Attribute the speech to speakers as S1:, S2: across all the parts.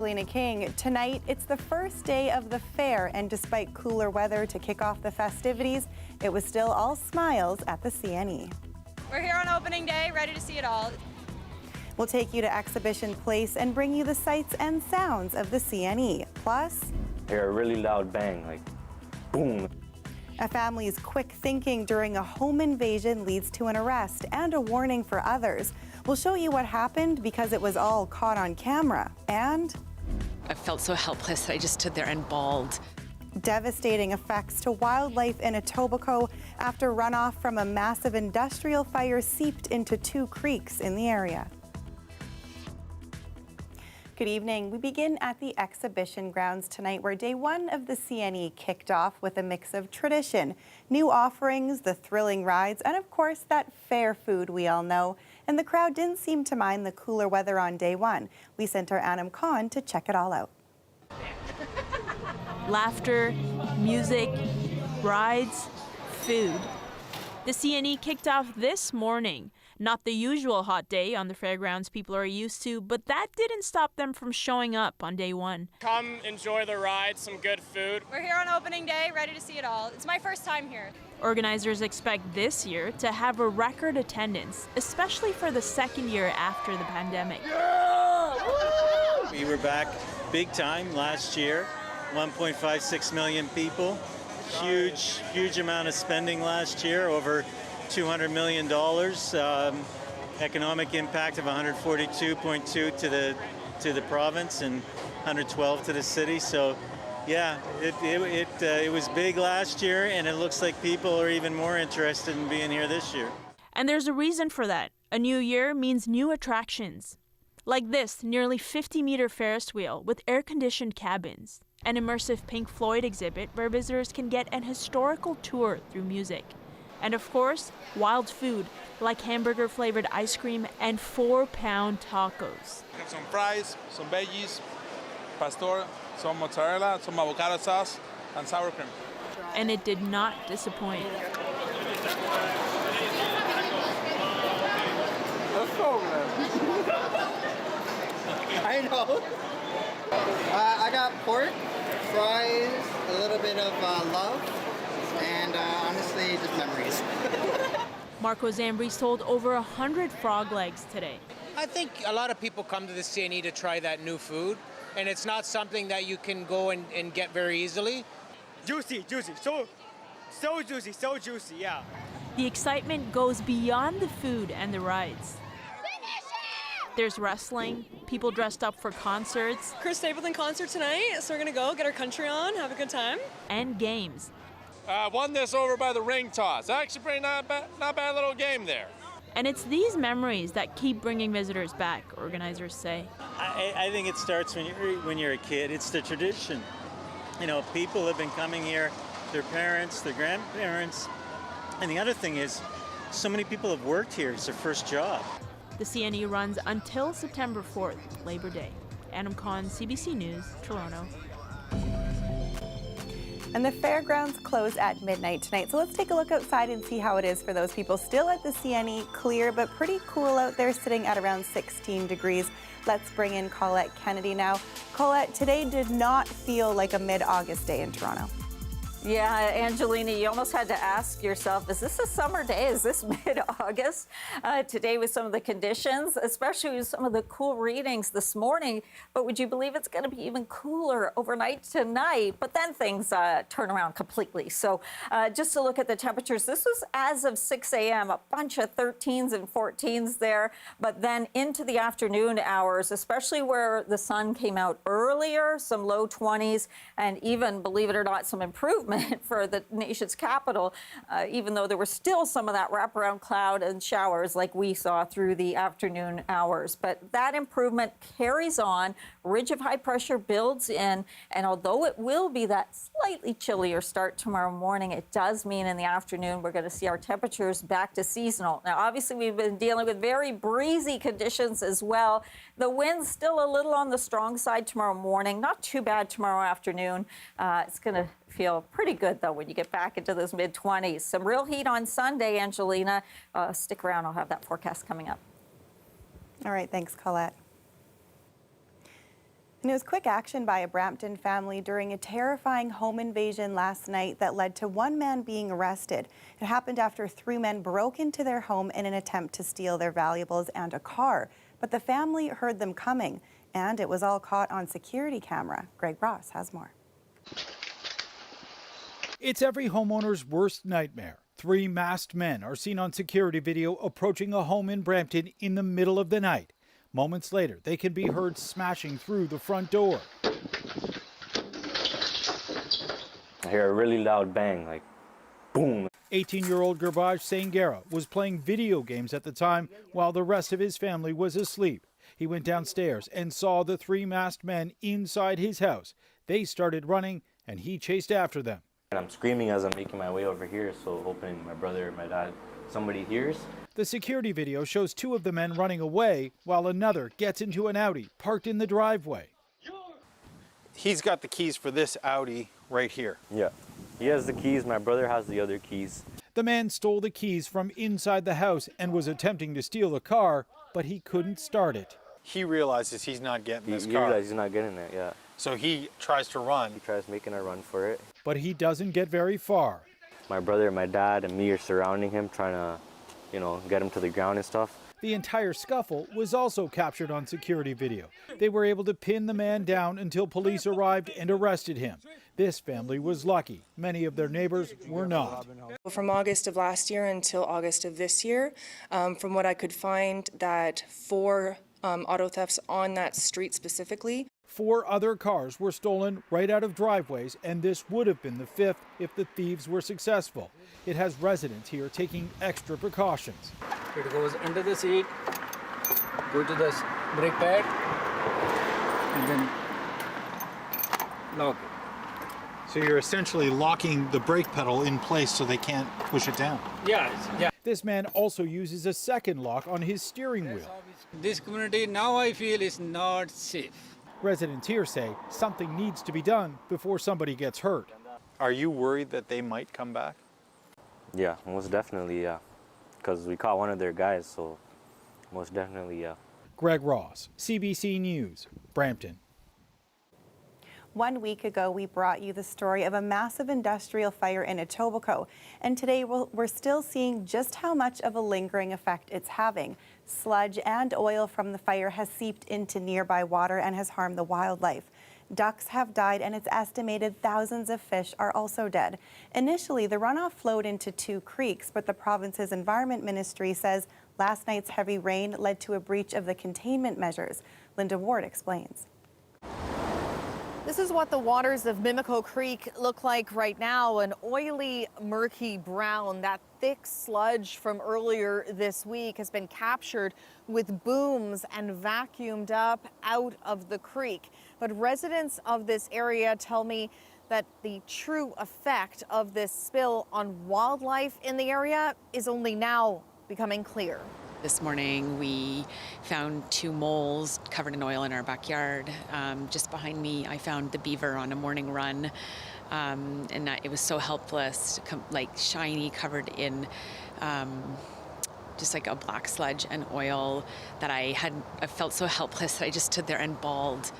S1: Angelina King, tonight it's the first day of the fair, and despite cooler weather to kick off the festivities, it was still all smiles at the CNE.
S2: We're here on opening day, ready to see it all.
S1: We'll take you to Exhibition Place and bring you the sights and sounds of the CNE. Plus,
S3: I hear a really loud bang, like boom.
S1: A family's quick thinking during a home invasion leads to an arrest and a warning for others. We'll show you what happened because it was all caught on camera. And
S4: I felt so helpless that I just stood there and bawled.
S1: Devastating effects to wildlife in Etobicoke after runoff from a massive industrial fire seeped into 2 creeks in the area. Good evening. We begin at the exhibition grounds tonight, where day 1 of the CNE kicked off with a mix of tradition, new offerings, the thrilling rides, and of course that fair food we all know. And the crowd didn't seem to mind the cooler weather on day 1. We sent our Anam Khan to check it all out.
S5: Laughter, music, rides, food. The CNE kicked off this morning. Not the usual hot day on the fairgrounds people are used to, but that didn't stop them from showing up on day 1.
S6: Come enjoy the ride, some good food.
S2: We're here on opening day, ready to see it all. It's my first time here.
S5: Organizers expect this year to have a record attendance, especially for the second year after the pandemic.
S7: We were back big time last year, 1.56 million people. Huge amount of spending last year, over $200 million. Economic impact of 142.2 to the province and 112 to the city. So, yeah, it was big last year, and it looks like people are even more interested in being here this year.
S5: And there's a reason for that. A new year means new attractions. Like this nearly 50-meter Ferris wheel with air-conditioned cabins. An immersive Pink Floyd exhibit where visitors can get an historical tour through music. And of course, wild food like hamburger-flavored ice cream and 4-pound tacos.
S8: Some fries, some veggies, pastor, some mozzarella, some avocado sauce, and sour cream.
S5: And it did not disappoint.
S9: I know. I got pork, fries, a little bit of love, and honestly, just memories.
S5: Marco Zambri sold over 100 frog legs today.
S10: I think a lot of people come to the CNE to try that new food, and it's not something that you can go and get very easily.
S6: Juicy, so juicy, yeah.
S5: The excitement goes beyond the food and the rides. There's wrestling, people dressed up for concerts.
S2: Chris Stapleton concert tonight, so we're gonna go get our country on, have a good time.
S5: And games.
S8: Won this over by the ring toss. Actually, pretty not bad little game there.
S5: And it's these memories that keep bringing visitors back, organizers say.
S7: I think it starts when you're a kid. It's the tradition. You know, people have been coming here, their parents, their grandparents. And the other thing is, so many people have worked here. It's their first job.
S5: The CNE runs until September 4th, Labor Day. Anam Khan, CBC News, Toronto.
S1: And the fairgrounds close at midnight tonight. So let's take a look outside and see how it is for those people still at the CNE. Clear but pretty cool out there, sitting at around 16 degrees. Let's bring in Colette Kennedy now. Colette, today did not feel like a mid-August day in Toronto.
S11: Yeah, Angelina, you almost had to ask yourself, is this a summer day? Is this mid-August? Today with some of the conditions, especially with some of the cool readings this morning. But would you believe it's going to be even cooler overnight tonight? But then things turn around completely. So just to look at the temperatures, this was as of 6 a.m., a bunch of 13s and 14s there. But then into the afternoon hours, especially where the sun came out earlier, some low 20s, and even, believe it or not, some improvement for the nation's capital, even though there was still some of that wraparound cloud and showers like we saw through the afternoon hours. But that improvement carries on. Ridge of high pressure builds in, and although it will be that slightly chillier start tomorrow morning, it does mean in the afternoon we're going to see our temperatures back to seasonal. Now, obviously, we've been dealing with very breezy conditions as well. The wind's still a little on the strong side tomorrow morning. Not too bad tomorrow afternoon. It's going to feel pretty good, though, when you get back into those mid-20s. Some real heat on Sunday, Angelina. Stick around. I'll have that forecast coming up.
S1: All right. Thanks, Colette. And it was quick action by a Brampton family during a terrifying home invasion last night that led to one man being arrested. It happened after 3 men broke into their home in an attempt to steal their valuables and a car. But the family heard them coming, and it was all caught on security camera. Greg Ross has more.
S12: It's every homeowner's worst nightmare. 3 masked men are seen on security video approaching a home in Brampton in the middle of the night. Moments later, they can be heard smashing through the front door.
S3: I hear a really loud bang, like boom.
S12: 18-year-old Gerbaj Sangera was playing video games at the time while the rest of his family was asleep. He went downstairs and saw the 3 masked men inside his house. They started running and he chased after them.
S3: And I'm screaming as I'm making my way over here, so hoping my brother, my dad, somebody hears.
S12: The security video shows 2 of the men running away while another gets into an Audi parked in the driveway.
S13: He's got the keys for this Audi right here.
S3: Yeah, he has the keys, my brother has the other keys.
S12: The man stole the keys from inside the house and was attempting to steal the car, but he couldn't start it.
S13: He realizes he's not getting this
S3: He
S13: car.
S3: realizes he's not getting it, yeah.
S13: So he tries to run.
S3: He tries making a run for it.
S12: But he doesn't get very far.
S3: My brother, my dad, and me are surrounding him, trying to, get him to the ground and stuff.
S12: The entire scuffle was also captured on security video. They were able to pin the man down until police arrived and arrested him. This family was lucky. Many of their neighbors were not.
S2: From August of last year until August of this year, from what I could find, that 4 auto thefts on that street specifically.
S12: 4 other cars were stolen right out of driveways, and this would have been the 5th if the thieves were successful. It has residents here taking extra precautions.
S14: It goes under the seat, go to the brake pad, and then lock it.
S13: So you're essentially locking the brake pedal in place so they can't push it down.
S14: Yeah.
S12: This man also uses a second lock on his steering wheel.
S14: This community now I feel is not safe.
S12: Residents here say something needs to be done before somebody gets hurt.
S13: Are you worried that they might come back?
S3: Yeah, most definitely, yeah. Because we caught one of their guys, so most definitely, yeah.
S12: Greg Ross, CBC News, Brampton.
S1: 1 week ago, we brought you the story of a massive industrial fire in Etobicoke, and today we're still seeing just how much of a lingering effect it's having. Sludge and oil from the fire has seeped into nearby water and has harmed the wildlife. Ducks have died, and it's estimated thousands of fish are also dead. Initially, the runoff flowed into 2 creeks, but the province's Environment Ministry says last night's heavy rain led to a breach of the containment measures. Linda Ward explains.
S15: This is what the waters of Mimico Creek look like right now, an oily, murky brown. That thick sludge from earlier this week has been captured with booms and vacuumed up out of the creek. But residents of this area tell me that the true effect of this spill on wildlife in the area is only now becoming clear.
S4: This morning, we found 2 moles covered in oil in our backyard. Just behind me, I found the beaver on a morning run, and it was so helpless, like shiny, covered in just like a black sludge and oil that I felt so helpless that I just stood there and bawled.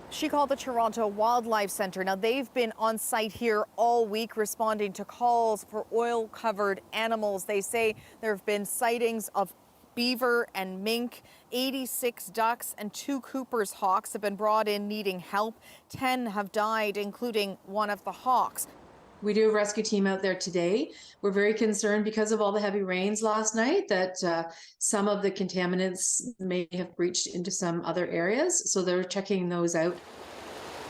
S15: She called the Toronto Wildlife Centre. Now, they've been on site here all week responding to calls for oil-covered animals. They say there have been sightings of beaver and mink. 86 ducks and 2 Cooper's hawks have been brought in needing help. 10 have died, including one of the hawks.
S16: We do have a rescue team out there today. We're very concerned because of all the heavy rains last night that some of the contaminants may have breached into some other areas. So they're checking those out.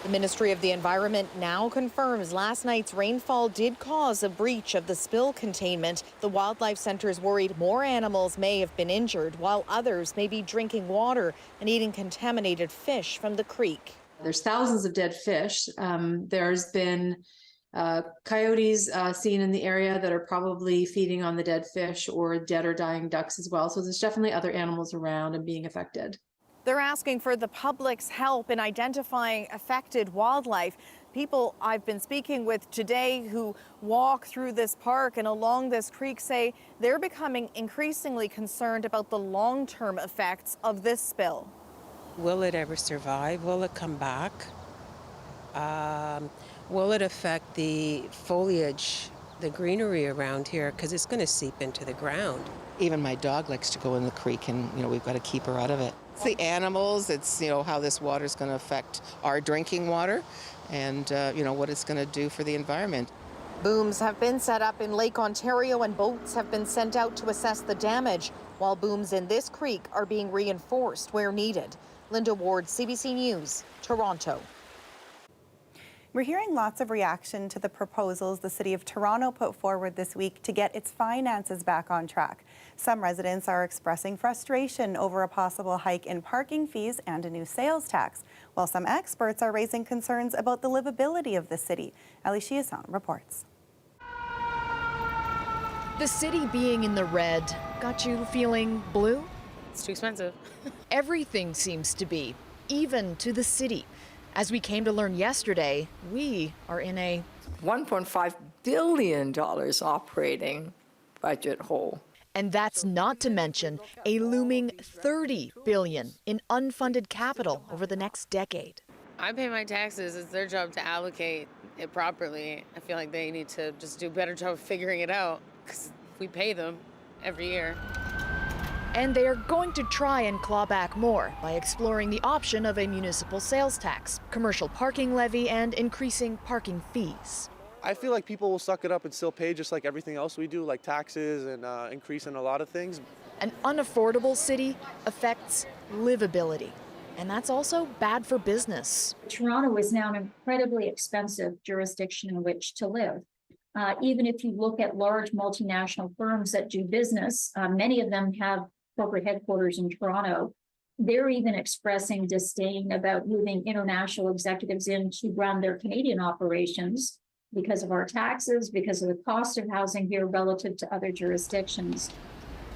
S15: The Ministry of the Environment now confirms last night's rainfall did cause a breach of the spill containment. The Wildlife Centre is worried more animals may have been injured, while others may be drinking water and eating contaminated fish from the creek.
S16: There's thousands of dead fish. There's been coyotes seen in the area that are probably feeding on the dead fish, or dead or dying ducks as well. So there's definitely other animals around and being affected.
S15: They're asking for the public's help in identifying affected wildlife. People I've been speaking with today who walk through this park and along this creek say they're becoming increasingly concerned about the long-term effects of this spill.
S17: Will it ever survive? Will it come back? Will it affect the foliage, the greenery around here? Because it's going to seep into the ground.
S18: Even my dog likes to go in the creek, and we've got to keep her out of it. It's the animals, it's how this water is going to affect our drinking water, and what it's going to do for the environment.
S15: Booms have been set up in Lake Ontario and boats have been sent out to assess the damage, while booms in this creek are being reinforced where needed. Linda Ward, CBC News, Toronto.
S1: We're hearing lots of reaction to the proposals the City of Toronto put forward this week to get its finances back on track. Some residents are expressing frustration over a possible hike in parking fees and a new sales tax, while some experts are raising concerns about the livability of the city. Ali Chiasson reports.
S19: The city being in the red got you feeling blue?
S20: It's too expensive.
S19: Everything seems to be, even to the city. As we came to learn yesterday, we are in a
S21: $1.5 billion operating budget hole.
S19: And that's not to mention a looming $30 billion in unfunded capital over the next decade.
S20: I pay my taxes. It's their job to allocate it properly. I feel like they need to just do a better job of figuring it out because we pay them every year.
S19: And they are going to try and claw back more by exploring the option of a municipal sales tax, commercial parking levy, and increasing parking fees.
S22: I feel like people will suck it up and still pay just like everything else we do, like taxes and increase in a lot of things.
S19: An unaffordable city affects livability, and that's also bad for business.
S23: Toronto is now an incredibly expensive jurisdiction in which to live. Even if you look at large multinational firms that do business, many of them have corporate headquarters in Toronto. They're even expressing disdain about moving international executives in to run their Canadian operations because of our taxes, because of the cost of housing here relative to other jurisdictions.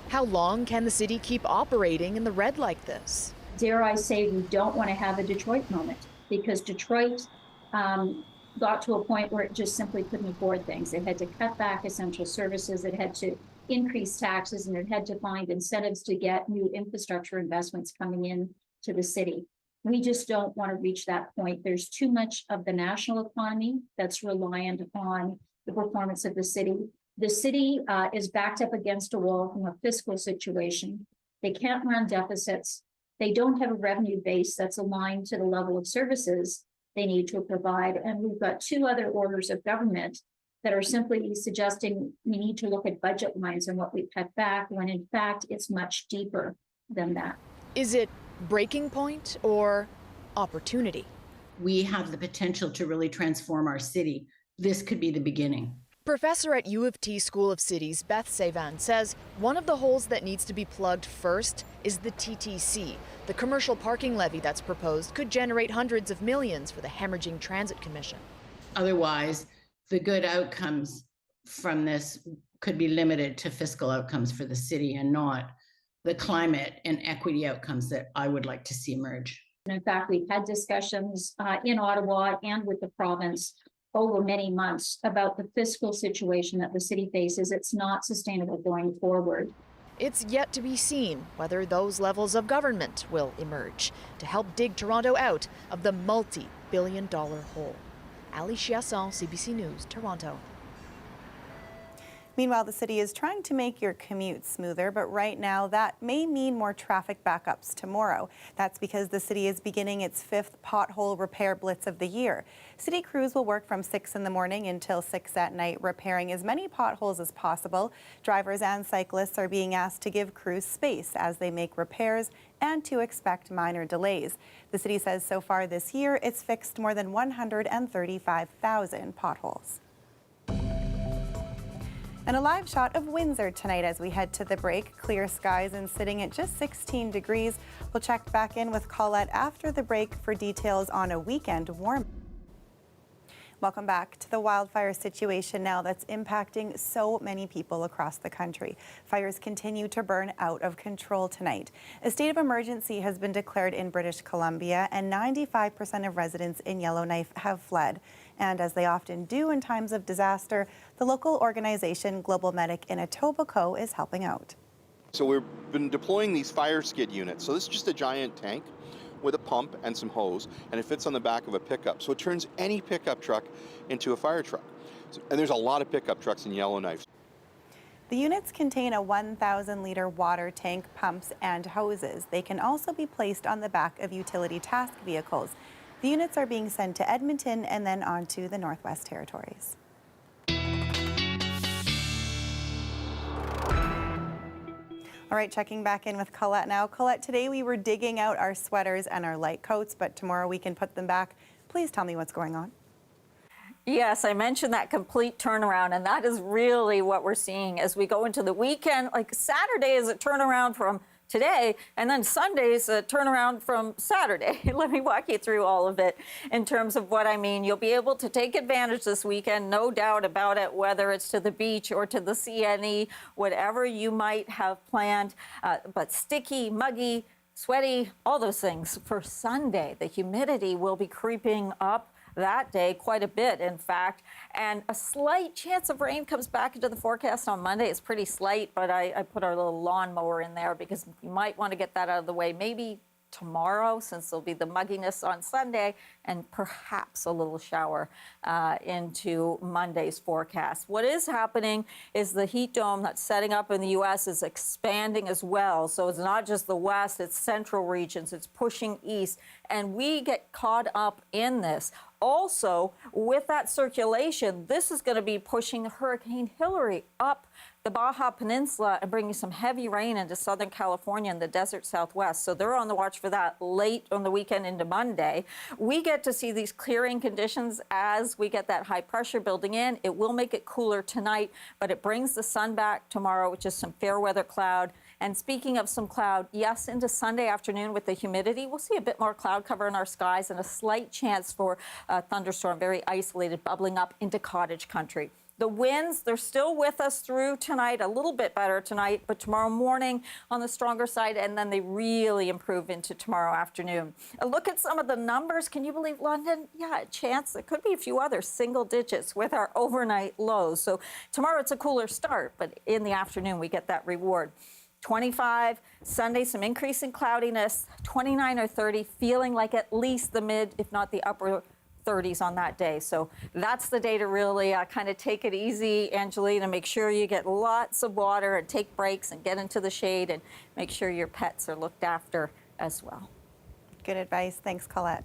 S19: How long can the city keep operating in the red like this?
S23: Dare I say, we don't want to have a Detroit moment, because Detroit got to a point where it just simply couldn't afford things. It had to cut back essential services, it had to increase taxes, and it had to find incentives to get new infrastructure investments coming in to the city. We just don't want to reach that point. There's too much of the national economy that's reliant on the performance of the city. The city is backed up against a wall from a fiscal situation. They can't run deficits. They don't have a revenue base that's aligned to the level of services they need to provide. And we've got two other orders of government that are simply suggesting we need to look at budget lines and what we cut back, when in fact it's much deeper than that.
S19: Is it breaking point or opportunity?
S24: We have the potential to really transform our city. This could be the beginning.
S19: Professor at U of T School of Cities, Beth Savan, says one of the holes that needs to be plugged first is the TTC. The commercial parking levy that's proposed could generate hundreds of millions for the hemorrhaging Transit Commission.
S24: Otherwise, the good outcomes from this could be limited to fiscal outcomes for the city and not the climate and equity outcomes that I would like to see emerge.
S23: In fact, we've had discussions in Ottawa and with the province over many months about the fiscal situation that the city faces. It's not sustainable going forward.
S19: It's yet to be seen whether those levels of government will emerge to help dig Toronto out of the multi-billion-dollar hole. Ali Chiasson, CBC News, Toronto.
S1: Meanwhile, the city is trying to make your commute smoother, but right now that may mean more traffic backups tomorrow. That's because the city is beginning its 5th pothole repair blitz of the year. City crews will work from 6 in the morning until 6 at night, repairing as many potholes as possible. Drivers and cyclists are being asked to give crews space as they make repairs and to expect minor delays. The city says so far this year, it's fixed more than 135,000 potholes. And a live shot of Windsor tonight as we head to the break. Clear skies and sitting at just 16 degrees. We'll check back in with Colette after the break for details on a weekend warm. Welcome back to the wildfire situation now that's impacting so many people across the country. Fires continue to burn out of control tonight. A state of emergency has been declared in British Columbia, and 95% of residents in Yellowknife have fled. And as they often do in times of disaster, the local organization Global Medic in Etobicoke is helping out.
S25: So we've been deploying these fire skid units. So this is just a giant tank
S6: with a pump and some hose, and it fits on the back of a pickup. So it turns any pickup truck into a fire truck. And there's a lot of pickup trucks in Yellowknife.
S1: The units contain a 1,000-liter water tank, pumps, and hoses. They can also be placed on the back of utility task vehicles. The units are being sent to Edmonton and then on to the Northwest Territories. All right, checking back in with Colette now. Colette, today we were digging out our sweaters and our light coats, but tomorrow we can put them back. Please tell me what's going on.
S11: Yes, I mentioned that complete turnaround, and that is really what we're seeing as we go into the weekend. Like Saturday is a turnaround from today, and then Sunday's a turnaround from Saturday. Let me walk you through all of it in terms of what I mean. You'll be able to take advantage this weekend, no doubt about it, whether it's to the beach or to the CNE, whatever you might have planned, but sticky, muggy, sweaty, all those things. For Sunday, the humidity will be creeping up that day quite a bit, in fact, and a slight chance of rain comes back into the forecast on Monday. It's pretty slight, but I put our little lawnmower in there because you might want to get that out of the way maybe tomorrow, since there'll be the mugginess on Sunday, and perhaps a little shower into Monday's forecast. What is happening is the heat dome that's setting up in the U.S. is expanding as well. So it's not just the west, it's central regions, it's pushing east, and we get caught up in this. Also, with that circulation, this is going to be pushing Hurricane Hillary up the Baja Peninsula and bringing some heavy rain into Southern California and the desert Southwest. So they're on the watch for that late on the weekend into Monday. We get to see these clearing conditions as we get that high pressure building in. It will make it cooler tonight, but it brings the sun back tomorrow, which is some fair weather cloud. And speaking of some cloud, yes, into Sunday afternoon with the humidity, we'll see a bit more cloud cover in our skies and a slight chance for a thunderstorm, very isolated, bubbling up into cottage country. The winds, they're still with us through tonight, a little bit better tonight, but tomorrow morning on the stronger side, and then they really improve into tomorrow afternoon. A look at some of the numbers. Can you believe London? Yeah, a chance. There could be a few other single digits with our overnight lows. So tomorrow it's a cooler start, but in the afternoon we get that reward. 25, Sunday, some increase in cloudiness, 29 or 30, feeling like at least the mid, if not the upper 30s on that day. So that's the day to really kind of take it easy, Angelina. Make sure you get lots of water and take breaks and get into the shade and make sure your pets are looked after as well.
S1: Good advice. Thanks, Colette.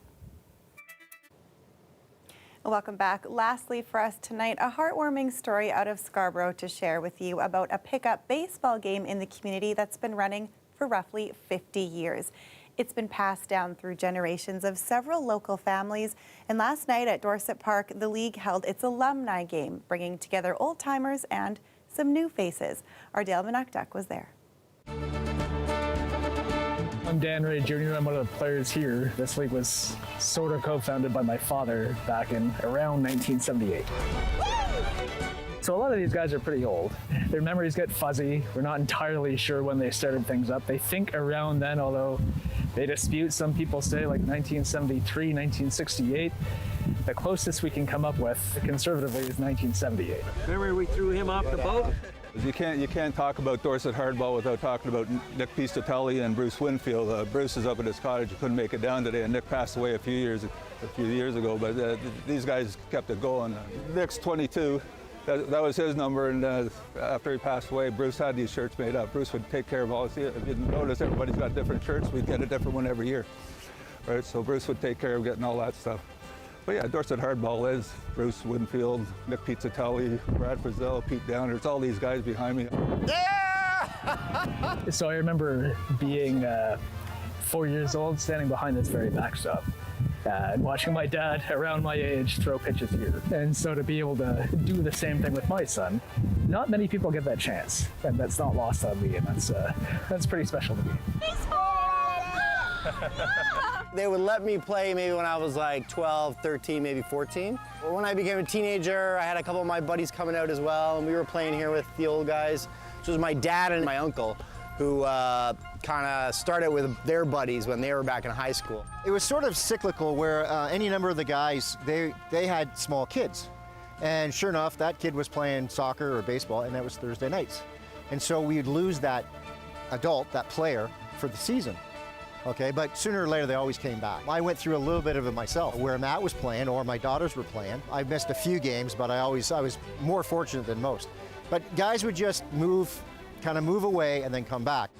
S1: Welcome back. Lastly for us tonight, a heartwarming story out of Scarborough to share with you about a pickup baseball game in the community that's been running for roughly 50 years. It's been passed down through generations of several local families, and last night at Dorset Park, the league held its alumni game, bringing together old-timers and some new faces. Our Dale Manukduk was there.
S8: I'm Dan Ray Jr. I'm one of the players here. This league was sort of co-founded by my father back in around 1978. So a lot of these guys are pretty old. Their memories get fuzzy. We're not entirely sure when they started things up. They think around then, although they dispute. Some people say like 1973, 1968. The closest we can come up with, conservatively, is 1978.
S9: Remember we threw him off the boat?
S10: You can't talk about Dorset hardball without talking about Nick Pistatelli and Bruce Winfield. Bruce is up at his cottage. He couldn't make it down today, and Nick passed away a few years ago. But these guys kept it going. Nick's 22. That was his number, and after he passed away, Bruce had these shirts made up. Bruce would take care of all this. If you notice, everybody's got different shirts. We'd get a different one every year, right? So Bruce would take care of getting all that stuff. But yeah, Dorset hardball is Bruce Winfield, Nick Pizzutelli, Brad Frizzell, Pete Downer. It's all these guys behind me.
S8: Yeah! So I remember being 4 years old, standing behind this very backstop, and watching my dad around my age throw pitches here. And so to be able to do the same thing with my son, not many people get that chance, and that's not lost on me, and that's pretty special to me.
S25: They would let me play maybe when I was like 12, 13, maybe 14. When I became a teenager, I had a couple of my buddies coming out as well, and we were playing here with the old guys. So it was my dad and my uncle who kind of started with their buddies when they were back in high school.
S26: It was sort of cyclical where any number of the guys, they had small kids. And sure enough, that kid was playing soccer or baseball, and that was Thursday nights. And so we'd lose that adult, that player, for the season. Okay, but sooner or later they always came back. I went through a little bit of it myself, where Matt was playing or my daughters were playing. I missed a few games, but I was more fortunate than most. But guys would just kind of move away and then come back.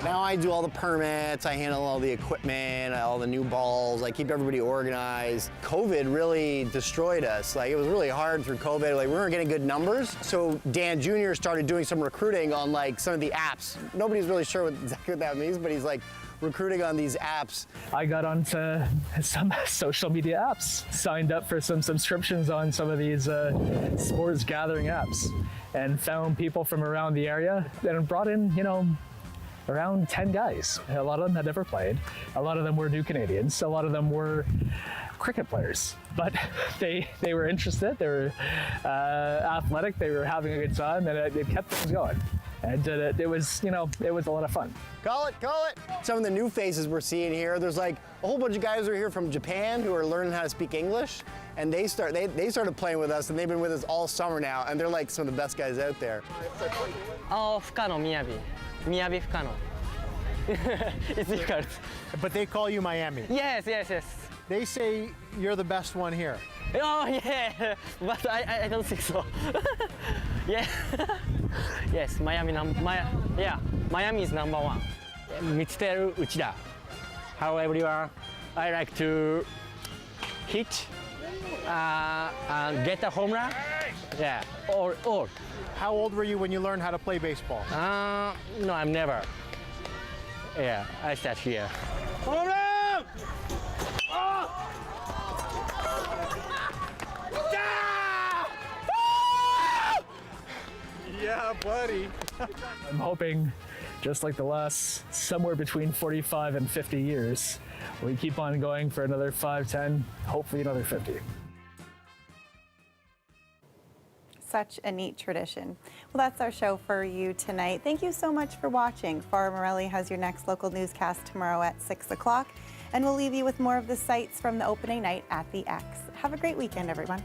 S25: Now I do all the permits, I handle all the equipment, all the new balls, I keep everybody organized. COVID really destroyed us. Like, it was really hard through COVID. Like, we weren't getting good numbers. So Dan Jr. started doing some recruiting on like some of the apps. Nobody's really sure exactly what that means, but he's like recruiting on these apps.
S8: I got onto some social media apps, signed up for some subscriptions on some of these sports gathering apps, and found people from around the area and brought in, around 10 guys. A lot of them had never played. A lot of them were new Canadians. A lot of them were cricket players, but they were interested. They were athletic. They were having a good time, and it kept things going. And it was a lot of fun.
S25: Call it, call it. Some of the new faces we're seeing here, there's like a whole bunch of guys who are here from Japan who are learning how to speak English, and they started playing with us, and they've been with us all summer now, and they're like some of the best guys out there.
S2: Oh, Fukano, Miyabi. Miyabi Fukano. It's difficult.
S3: But they call you Miami.
S2: Yes.
S3: They say you're the best one here.
S2: Oh, yeah, but I don't think so. Yeah. Yes, Miami is number one. Mitsuteru Uchida. How everyone, I like to hit and get a home run. Yeah, or.
S3: How old were you when you learned how to play baseball?
S2: No, I'm never. Yeah, I start here.
S3: Home run! Oh! Yeah, buddy.
S8: I'm hoping, just like the last somewhere between 45 and 50 years, we keep on going for another 5, 10, hopefully another 50.
S1: Such a neat tradition. Well, that's our show for you tonight. Thank you so much for watching. Farah Morelli has your next local newscast tomorrow at 6 o'clock, and we'll leave you with more of the sights from the opening night at the X. Have a great weekend, everyone.